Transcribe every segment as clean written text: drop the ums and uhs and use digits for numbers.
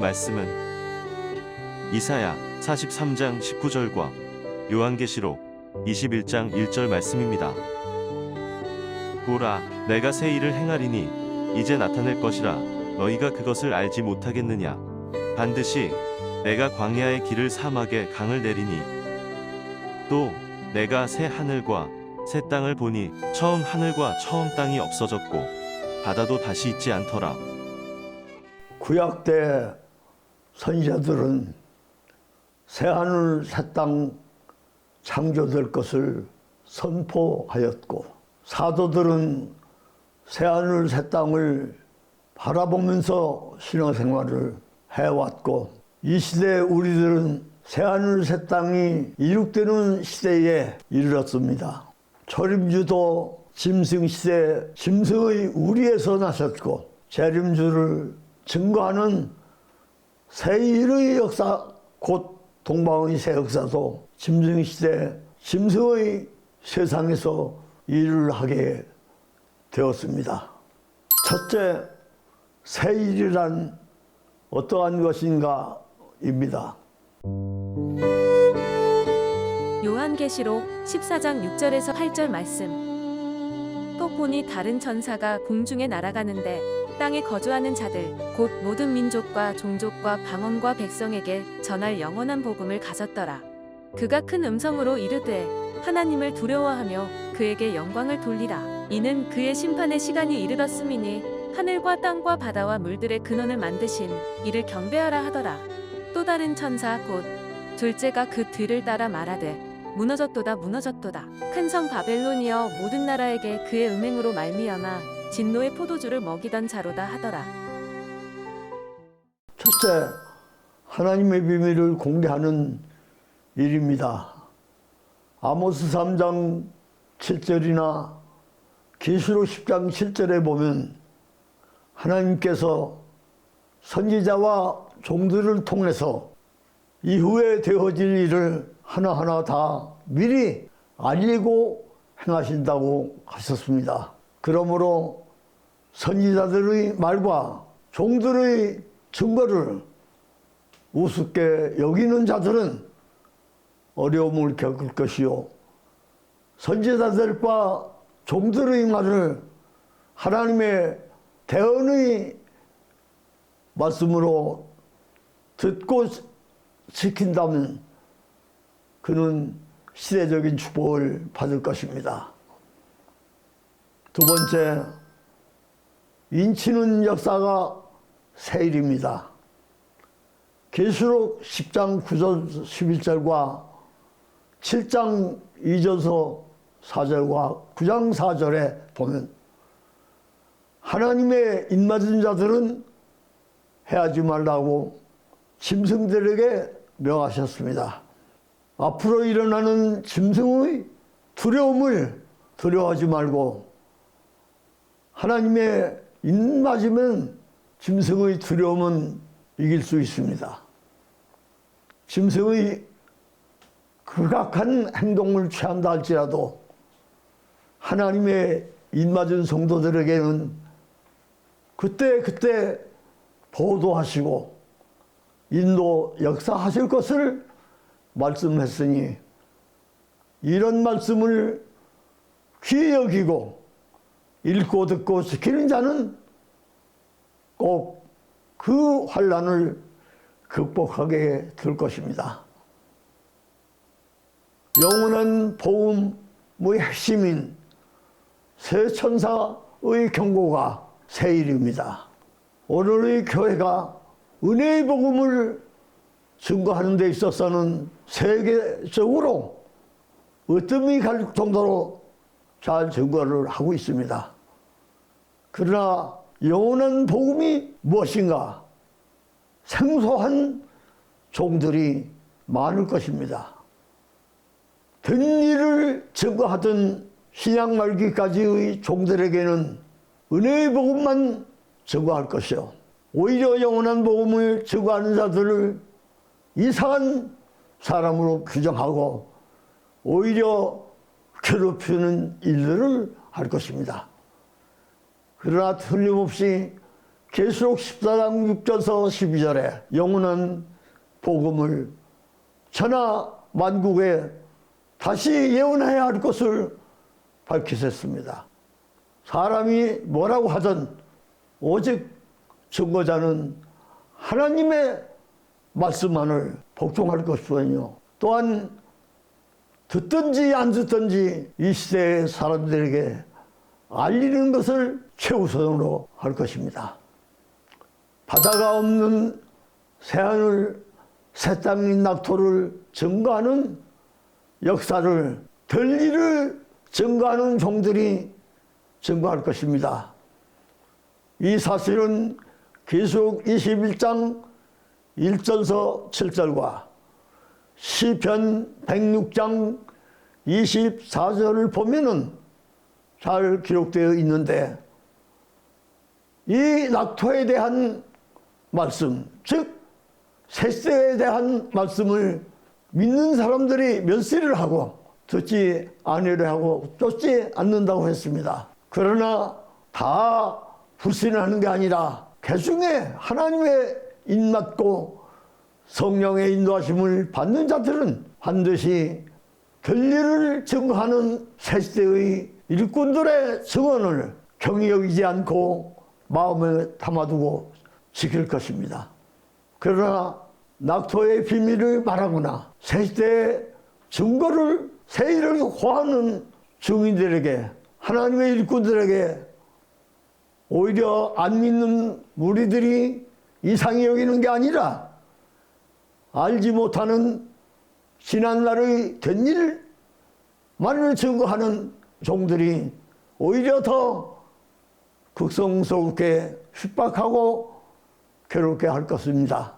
말씀은 이사야 43장 19절과 요한계시록 21장 1절 말씀입니다. 보라, 내가 새 일을 행하리니 이제 나타낼 것이라 너희가 그것을 알지 못하겠느냐. 반드시 내가 광야의 길을 사막에 강을 내리니 또 내가 새 하늘과 새 땅을 보니 처음 하늘과 처음 땅이 없어졌고 바다도 다시 있지 않더라. 구약 때 선지자들은 새 하늘 새 땅 창조될 것을 선포하였고, 사도들은 새 하늘 새 땅을 바라보면서 신앙생활을 해왔고, 이 시대에 우리들은 새 하늘 새 땅이 이룩되는 시대에 이르렀습니다. 초림주도 짐승시대 짐승의 우리에서 나셨고, 재림주를 증거하는 새 일의 역사, 곧 동방의 새 역사도 짐승시대 짐승의 세상에서 일을 하게 되었습니다. 첫째, 새 일이란 어떠한 것인가 입니다. 요한계시록 14장 6절에서 8절 말씀. 또 보니 다른 천사가 공중에 날아가는데 땅에 거주하는 자들 곧 모든 민족과 종족과 방언과 백성에게 전할 영원한 복음을 가졌더라. 그가 큰 음성으로 이르되 하나님을 두려워하며 그에게 영광을 돌리라. 이는 그의 심판의 시간이 이르렀음이니 하늘과 땅과 바다와 물들의 근원을 만드신 이를 경배하라 하더라. 또 다른 천사 곧 둘째가 그 뒤를 따라 말하되 무너졌도다 무너졌도다. 큰 성 바벨론이여 모든 나라에게 그의 음행으로 말미암아 진노의 포도주를 먹이던 자로다 하더라. 첫째, 하나님의 비밀을 공개하는 일입니다. 아모스 3장 7절이나 계시록 10장 7절에 보면 하나님께서 선지자와 종들을 통해서 이후에 되어질 일을 하나하나 다 미리 알리고 행하신다고 하셨습니다. 그러므로 선지자들의 말과 종들의 증거를 우습게 여기는 자들은 어려움을 겪을 것이요, 선지자들과 종들의 말을 하나님의 대언의 말씀으로 듣고 지킨다면 그는 시대적인 축복을 받을 것입니다. 두 번째, 인치는 역사가 새 일입니다. 계시록 10장 9절 11절과 7장 2절서 4절과 9장 4절에 보면 하나님의 입맞은 자들은 해하지 말라고 짐승들에게 명하셨습니다. 앞으로 일어나는 짐승의 두려움을 두려워하지 말고 하나님의 입맞으면 짐승의 두려움은 이길 수 있습니다. 짐승의 극악한 행동을 취한다 할지라도 하나님의 입맞은 성도들에게는 그때 보도하시고 인도 역사하실 것을 말씀했으니 이런 말씀을 귀히 여기고 읽고 듣고 지키는 자는 꼭 그 환난을 극복하게 될 것입니다. 영원한 복음의 핵심인 새 천사의 경고가 새 일입니다. 오늘의 교회가 은혜의 복음을 증거하는 데 있어서는 세계적으로 으뜸이 갈 정도로 잘 증거를 하고 있습니다. 그러나 영원한 복음이 무엇인가 생소한 종들이 많을 것입니다. 된 일을 증거하던 신약 말기까지의 종들에게는 은혜의 복음만 증거할 것이요, 오히려 영원한 복음을 증거하는 자들을 이상한 사람으로 규정하고 오히려 괴롭히는 일들을 할 것입니다. 그러나 틀림없이 계시록 14장 6절서 12절에 영원한 복음을 천하 만국에 다시 예언해야 할 것을 밝히셨습니다. 사람이 뭐라고 하든 오직 증거자는 하나님의 말씀만을 복종할 것이거든요. 또한 듣든지 안 듣든지 이 시대의 사람들에게 알리는 것을 최우선으로 할 것입니다. 바다가 없는 새하늘, 새 땅인 낙토를 증거하는 역사를, 진리를 증거하는 종들이 증거할 것입니다. 이 사실은 계시록 21장 1절서 7절과 시편 106장 24절을 보면은 잘 기록되어 있는데, 이 낙토에 대한 말씀, 즉 새세에 대한 말씀을 믿는 사람들이 멸시를 하고 듣지 아니려 하고 쫓지 않는다고 했습니다. 그러나 다 불신하는 게 아니라 개중에 하나님의 인맞고 성령의 인도하심을 받는 자들은 반드시 진리를 증거하는 새시대의 일꾼들의 증언을 경히 여기지 않고 마음에 담아두고 지킬 것입니다. 그러나 낙토의 비밀을 말하거나 새시대의 증거를 세일을 호하는 증인들에게, 하나님의 일꾼들에게 오히려 안 믿는 무리들이 이상히 여기는 게 아니라 알지 못하는 지난날의 된 일만을 증거하는 종들이 오히려 더 극성스럽게 핍박하고 괴롭게 할 것입니다.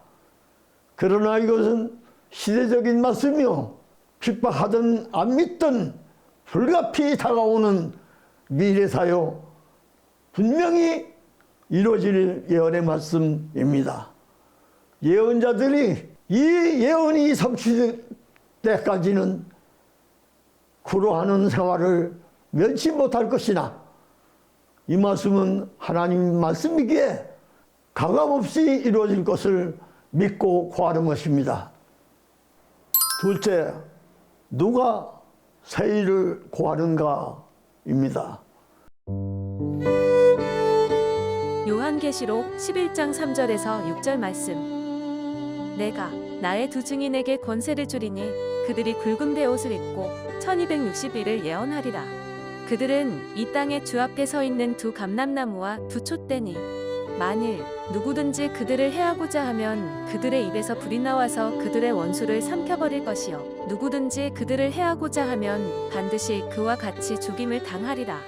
그러나 이것은 시대적인 말씀이요, 핍박하든 안 믿든 불가피 다가오는 미래사요, 분명히 이루어질 예언의 말씀입니다. 예언자들이 이 예언이 성취될 때까지는 구로하는 생활을 면치 못할 것이나, 이 말씀은 하나님 말씀이기에 가감없이 이루어질 것을 믿고 구하는 것입니다. 둘째, 누가 새 일을 구하는가입니다. 요한계시록 11장 3절에서 6절 말씀. 내가 나의 두 증인에게 권세를 주리니 그들이 굵은 베옷을 입고 1260일을 예언하리라. 그들은 이 땅의 주 앞에 서 있는 두 감람나무와 두 촛대니 만일 누구든지 그들을 해하고자 하면 그들의 입에서 불이 나와서 그들의 원수를 삼켜버릴 것이요, 누구든지 그들을 해하고자 하면 반드시 그와 같이 죽임을 당하리라.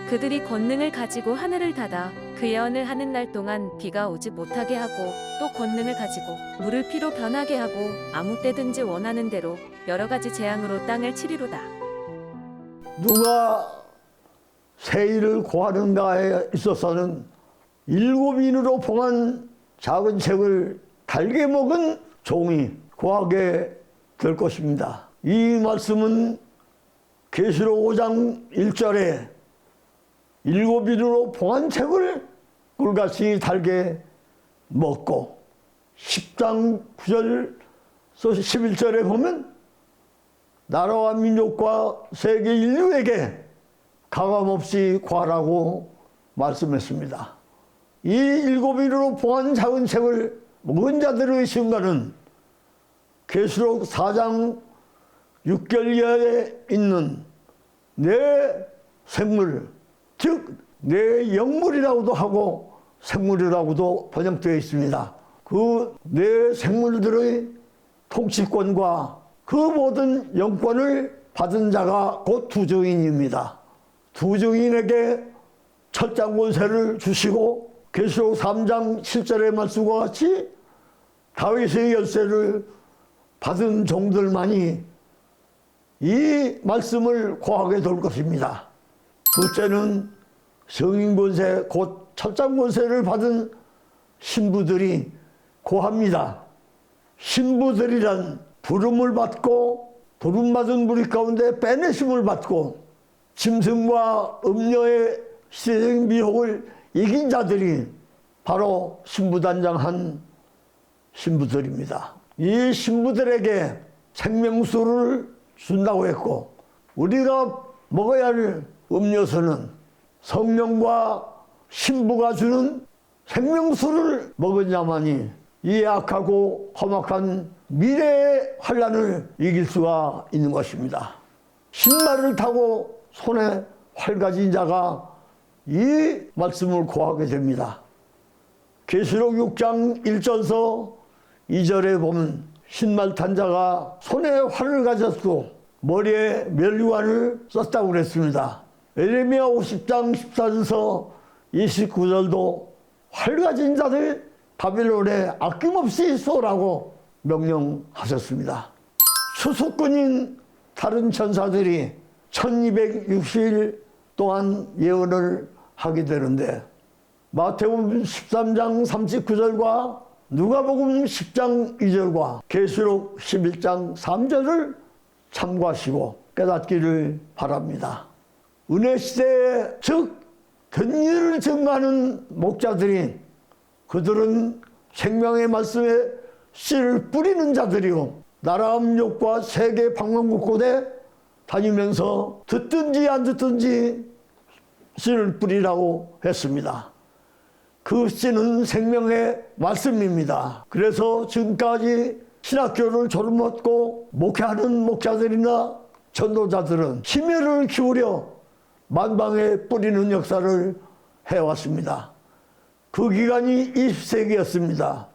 그들이 권능을 가지고 하늘을 닫아 그 예언을 하는 날 동안 비가 오지 못하게 하고, 또 권능을 가지고 물을 피로 변하게 하고 아무 때든지 원하는 대로 여러 가지 재앙으로 땅을 치리로다. 누가 새 일을 구하는가에 있어서는 7인으로 봉한 작은 책을 달게 먹은 종이 구하게 될 것입니다. 이 말씀은 계시록 5장 1절에 7인으로 봉한 책을 꿀같이 달게 먹고, 10장 9절에서 11절에 보면 나라와 민족과 세계 인류에게 가감없이 구하라고 말씀했습니다. 이 7인으로 봉한 작은 책을 먹은 자들의 증거는 계시록 4장 6절에 있는 내 생물, 즉 내 영물이라고도 하고 생물이라고도 번역되어 있습니다. 그 내 생물들의 통치권과 그 모든 영권을 받은 자가 곧 두 증인입니다. 두 증인에게 첫장 권세를 주시고, 계시록 3장 7절의 말씀과 같이 다윗의 열쇠를 받은 종들만이 이 말씀을 구하게 될 것입니다. 둘째는 성인 권세, 곧 첫장 권세를 받은 신부들이 구합니다. 신부들이란 부름을 받고 부름받은 무리 가운데 빼내심을 받고 짐승과 음녀의 시대적인 미혹을 이긴 자들이 바로 신부단장한 신부들입니다. 이 신부들에게 생명수를 준다고 했고, 우리가 먹어야 할 음료수는 성령과 신부가 주는 생명수를 먹으냐마니 이 악하고 험악한 미래의 환란을 이길 수가 있는 것입니다. 신발을 타고 손에 활 가진 자가 이 말씀을 고하게 됩니다. 계시록 6장 1절서 2절에 보면 신발 탄 자가 손에 활을 가졌고 머리에 면류관을 썼다고 그랬습니다. 에레미야 50장 14절서 29절도 활 가진 자들 바벨론에 아낌없이 쏘라고 명령하셨습니다. 수수꾼인 다른 천사들이 1260일 동안 예언을 하게 되는데, 마태복음 13장 39절과 누가복음 10장 2절과 계시록 11장 3절을 참고하시고 깨닫기를 바랍니다. 은혜 시대에, 즉 견일을 증거하는 목자들인 그들은 생명의 말씀에 씨를 뿌리는 자들이요, 나라 압력과 세계 방방곳곳에 다니면서 듣든지 안 듣든지 씨를 뿌리라고 했습니다. 그 씨는 생명의 말씀입니다. 그래서 지금까지 신학교를 졸업했고 목회하는 목자들이나 전도자들은 심혈을 기울여 만방에 뿌리는 역사를 해왔습니다. 그 기간이 20세기였습니다.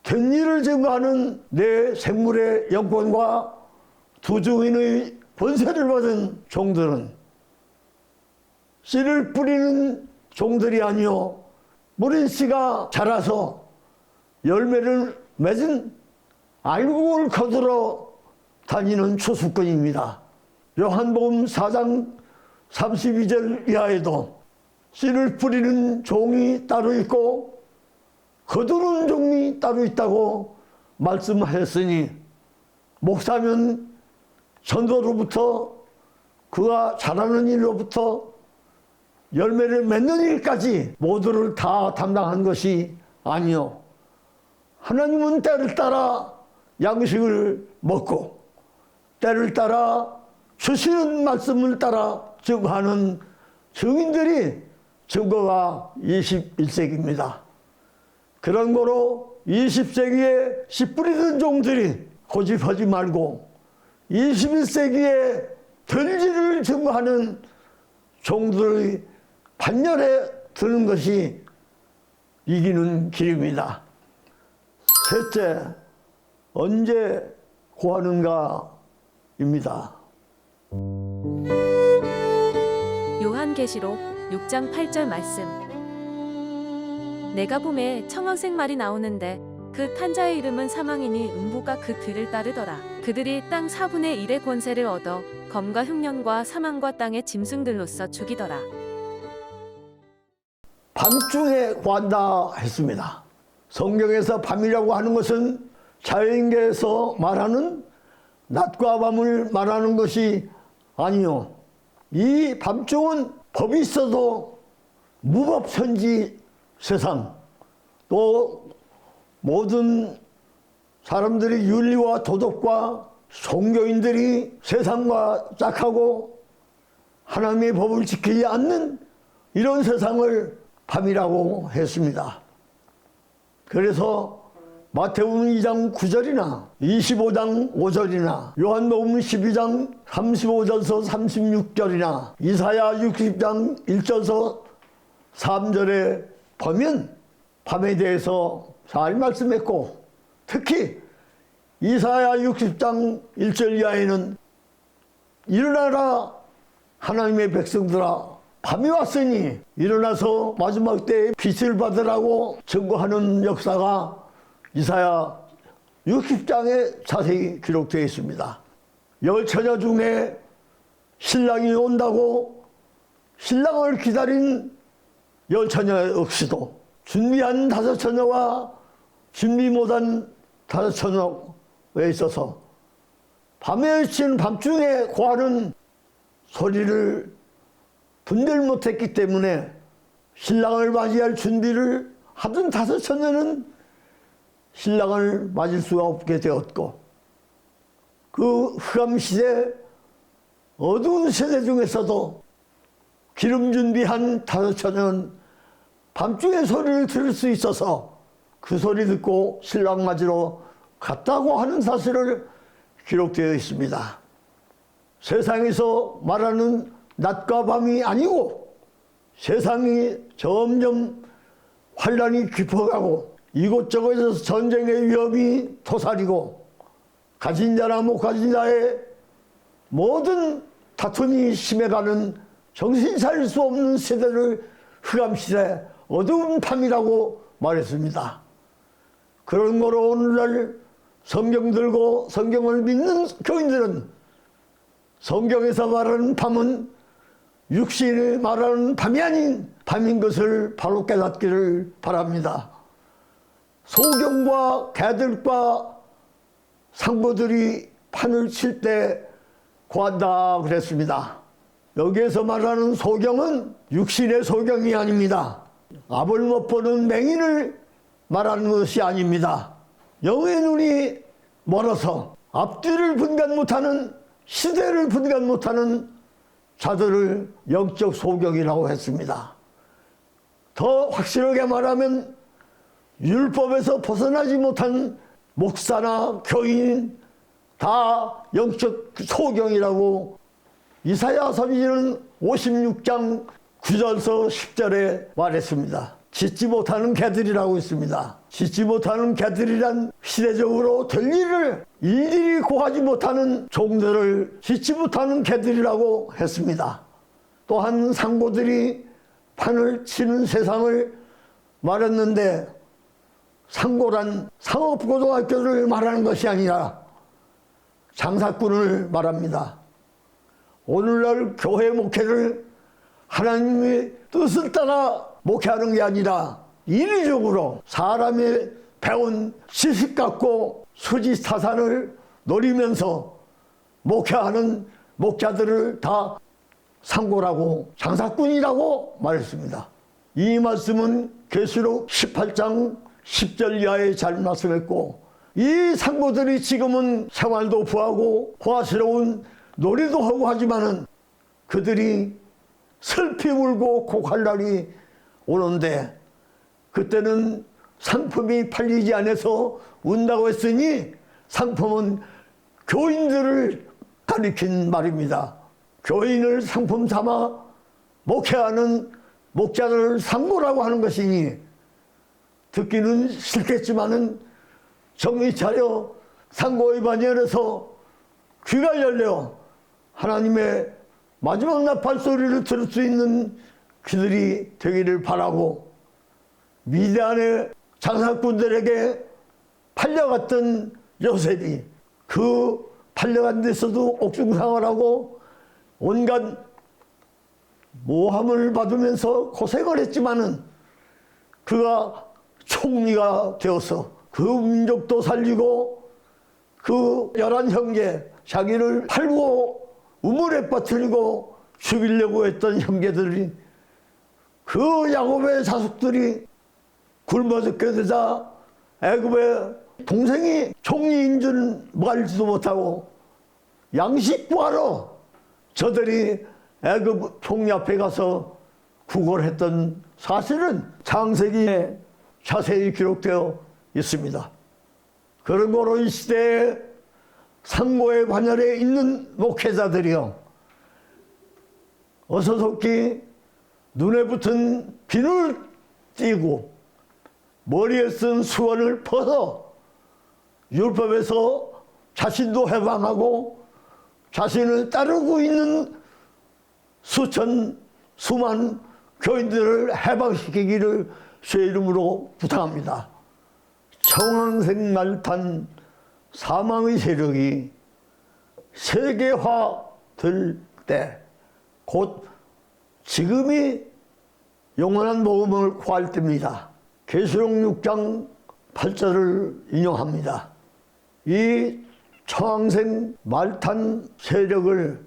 견일을 증거하는 내 생물의 영권과 두주인의 권세를 받은 종들은 씨를 뿌리는 종들이 아니요, 무린 씨가 자라서 열매를 맺은 알곡을 거두러 다니는 추수꾼입니다. 요한복음 4장 32절 이하에도 씨를 뿌리는 종이 따로 있고 거두는 종이 따로 있다고 말씀하였으니, 목사면 전도로부터 그가 자라는 일로부터 열매를 맺는 일까지 모두를 다 담당한 것이 아니요, 하나님은 때를 따라 양식을 먹고 때를 따라 주시는 말씀을 따라 증거하는 증인들이 증거가 21세기입니다. 그런 거로 20세기에 씨 뿌리는 종들이 고집하지 말고 21세기에 견지를 증거하는 종들의 반열에 드는 것이 이기는 길입니다. 셋째, 언제 고하는가입니다. 요한계시록 6장 8절 말씀. 내가 봄에 청황색 말이 나오는데 그 탄자의 이름은 사망이니 음부가 그 뒤를 따르더라. 그들이 땅 4분의 1의 권세를 얻어 검과 흉년과 사망과 땅의 짐승들로서 죽이더라. 밤중에 구한다 했습니다. 성경에서 밤이라고 하는 것은 자연계에서 말하는 낮과 밤을 말하는 것이 아니요, 이 밤중은 법이 있어도 무법천지 세상, 또 모든 사람들이 윤리와 도덕과 종교인들이 세상과 짝하고 하나님의 법을 지키지 않는 이런 세상을 밤이라고 했습니다. 그래서 마태복음 2장 9절이나 25장 5절이나 요한복음 12장 35절서 36절이나 이사야 60장 1절서 3절에 보면 밤에 대해서 잘 말씀했고, 특히 이사야 60장 1절 이하에는 일어나라 하나님의 백성들아, 밤이 왔으니 일어나서 마지막 때에 빛을 받으라고 증거하는 역사가 이사야 60장에 자세히 기록되어 있습니다. 열 처녀 중에 신랑이 온다고 신랑을 기다린 열 처녀의 억시도, 준비한 다섯 처녀와 준비 못한 다섯 처녀에 있어서 밤에 치는 밤중에 고하는 소리를 분별 못했기 때문에 신랑을 맞이할 준비를 하던 다섯 처녀는 신랑을 맞을 수가 없게 되었고, 그 흑암시대 어두운 세대 중에서도 기름 준비한 다섯 처녀는 밤중에 소리를 들을 수 있어서 그 소리 듣고 신랑 맞으러 갔다고 하는 사실을 기록되어 있습니다. 세상에서 말하는 낮과 밤이 아니고 세상이 점점 환란이 깊어가고 이곳저곳에서 전쟁의 위험이 도사리고 가진 자나 못 가진 자의 모든 다툼이 심해가는 정신 차릴 수 없는 세대를 흑암시대 어두운 밤이라고 말했습니다. 그런 거로 오늘날 성경 들고 성경을 믿는 교인들은 성경에서 말하는 밤은 육신이 말하는 밤이 아닌 밤인 것을 바로 깨닫기를 바랍니다. 소경과 개들과 상보들이 판을 칠 때 구한다 그랬습니다. 여기에서 말하는 소경은 육신의 소경이 아닙니다. 앞을 못 보는 맹인을 말하는 것이 아닙니다. 영의 눈이 멀어서 앞뒤를 분간 못하는, 시대를 분간 못하는 자들을 영적 소경이라고 했습니다. 더 확실하게 말하면 율법에서 벗어나지 못한 목사나 교인 다 영적 소경이라고 이사야 선지자는 56장 9절서 10절에 말했습니다. 짖지 못하는 개들이라고 있습니다. 짖지 못하는 개들이란 시대적으로 될 일을 일일이 고하지 못하는 종들을 짖지 못하는 개들이라고 했습니다. 또한 상고들이 판을 치는 세상을 말했는데, 상고란 상업고등학교를 말하는 것이 아니라 장사꾼을 말합니다. 오늘날 교회 목회를 하나님의 뜻을 따라 목회하는 게 아니라 인위적으로 사람의 배운 지식 갖고 수지타산을 노리면서 목회하는 목자들을 다 상고라고, 장사꾼이라고 말했습니다. 이 말씀은 계시록 18장 10절 이하에 잘 말씀했고, 이 상고들이 지금은 생활도 부하고 호화스러운 놀이도 하고 하지만은 그들이 슬피 울고 고할 날이 오는데, 그때는 상품이 팔리지 않아서 운다고 했으니 상품은 교인들을 가리킨 말입니다. 교인을 상품 삼아 목회하는 목자들을 상고라고 하는 것이니 듣기는 싫겠지만은 정신 차려 상고의 반열에서 귀가 열려 하나님의 마지막 나팔 소리를 들을 수 있는 귀들이 되기를 바라고, 미디안의 장사꾼들에게 팔려갔던 요셉이 그 팔려간 데서도 옥중생활하고 온갖 모함을 받으면서 고생을 했지만은 그가 총리가 되어서 그 민족도 살리고 그 11형제, 자기를 팔고 우물에 빠뜨리고 죽이려고 했던 형제들이, 그 야곱의 자식들이 굶어 죽게 되자 애굽의 동생이 총리인 줄 알지도 못하고 양식 구하러 저들이 애굽 총리 앞에 가서 구걸했던 사실은 창세기에 자세히 기록되어 있습니다. 그런 거로 이 시대에 상고의 반열에 있는 목회자들이요, 어서 속히 눈에 붙은 비늘 띄고 머리에 쓴 수건을 벗어 율법에서 자신도 해방하고 자신을 따르고 있는 수만 교인들을 해방시키기를 주의 이름으로 부탁합니다. 청황색 말탄 사망의 세력이 세계화될 때, 곧 지금이 영원한 복음을 구할 때입니다. 계시록 6장 8절을 인용합니다. 이 청황색 말탄 세력을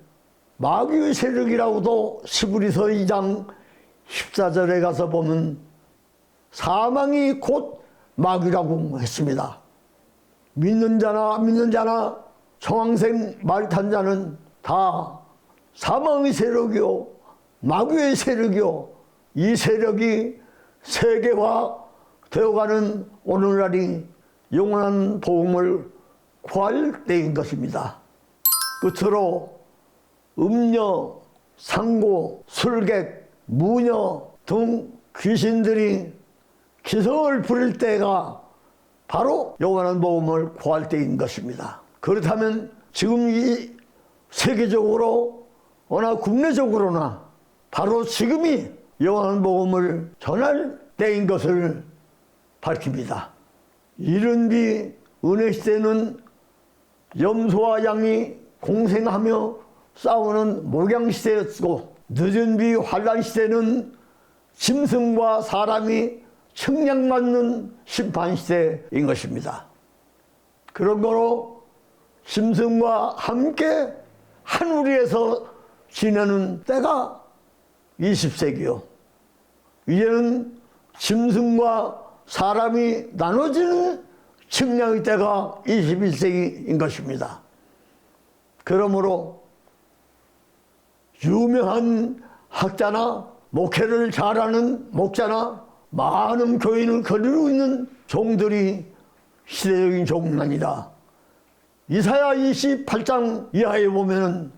마귀의 세력이라고도 시브리서 2장 14절에 가서 보면 사망이 곧 마귀라고 했습니다. 믿는 자나 안 믿는 자나 청황생 말 탄 자는 다 사망의 세력이요 마귀의 세력이요 이 세력이 세계화 되어가는 오늘날이 영원한 복음을 구할 때인 것입니다. 끝으로 음녀, 상고, 술객, 무녀 등 귀신들이 기성을 부릴 때가 바로 영원한 복음을 구할 때인 것입니다. 그렇다면 지금 이 세계적으로 어나 국내적으로나 바로 지금이 영원한 복음을 전할 때인 것을 밝힙니다. 이른 비 은혜 시대는 염소와 양이 공생하며 싸우는 목양 시대였고, 늦은 비 환란 시대는 짐승과 사람이 측량받는 심판 시대인 것입니다. 그런 거로 짐승과 함께 하늘에서 지내는 때가 20세기요. 이제는 짐승과 사람이 나눠지는 측량의 때가 21세기인 것입니다. 그러므로 유명한 학자나 목회를 잘하는 목자나 많은 교인을 거느리고 있는 종들이 시대적인 종은 아니다. 이사야 28장 이하에 보면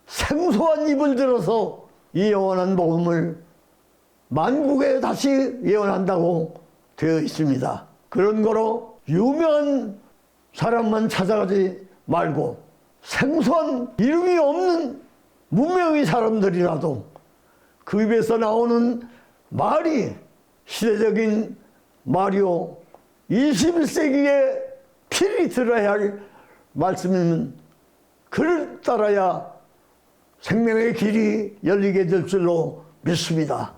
생소한 입을 들어서 이 영원한 복음을 만국에 다시 예언한다고 되어 있습니다. 그런 거로 유명한 사람만 찾아가지 말고 생소한 이름이 없는 무명의 사람들이라도 그 입에서 나오는 말이 시대적인 말이요 21세기에 필히 들어야 할 말씀이면 그를 따라야 생명의 길이 열리게 될 줄로 믿습니다.